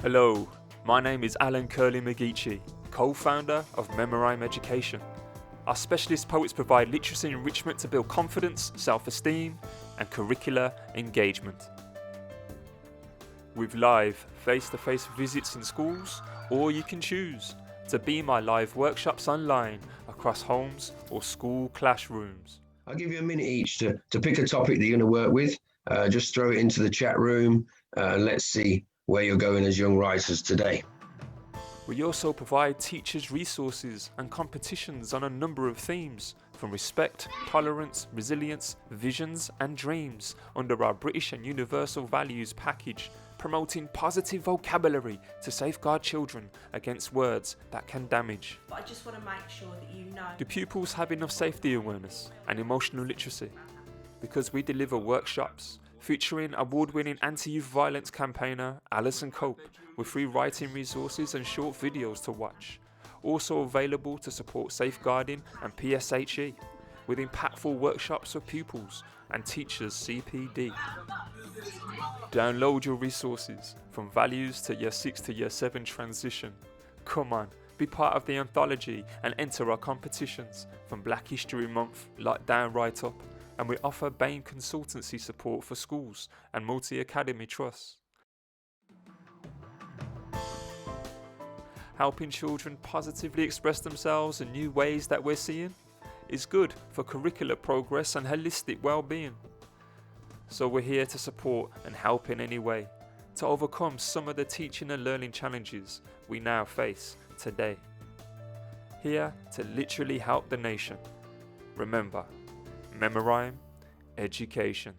Hello, my name is Alan Curly McGeechee, co-founder of Memorhyme Education. Our specialist poets provide literacy enrichment to build confidence, self-esteem, and curricular engagement. With live, face-to-face visits in schools, or you can choose to be my live workshops online across homes or school classrooms. I'll give you a minute each to pick a topic that you're going to work with. Just throw it into the chat room and let's see where you're going as young writers today. We also provide teachers resources and competitions on a number of themes, from respect, tolerance, resilience, visions and dreams, under our British and Universal Values package, promoting positive vocabulary to safeguard children against words that can damage. But I just want to make sure that you know. Do pupils have enough safety awareness and emotional literacy? Because we deliver workshops featuring award-winning anti-youth violence campaigner Alison Cope with free writing resources and short videos to watch. Also available to support safeguarding and PSHE with impactful workshops for pupils and teachers CPD. Download your resources from values to Year 6 to Year 7 transition. Come on, be part of the anthology and enter our competitions from Black History Month, Lockdown Right Up, and we offer Bain consultancy support for schools and multi-academy trusts. Helping children positively express themselves in new ways that we're seeing is good for curricular progress and holistic well-being. So we're here to support and help in any way to overcome some of the teaching and learning challenges we now face today. Here to literally help the nation. Remember, Memorhyme Education.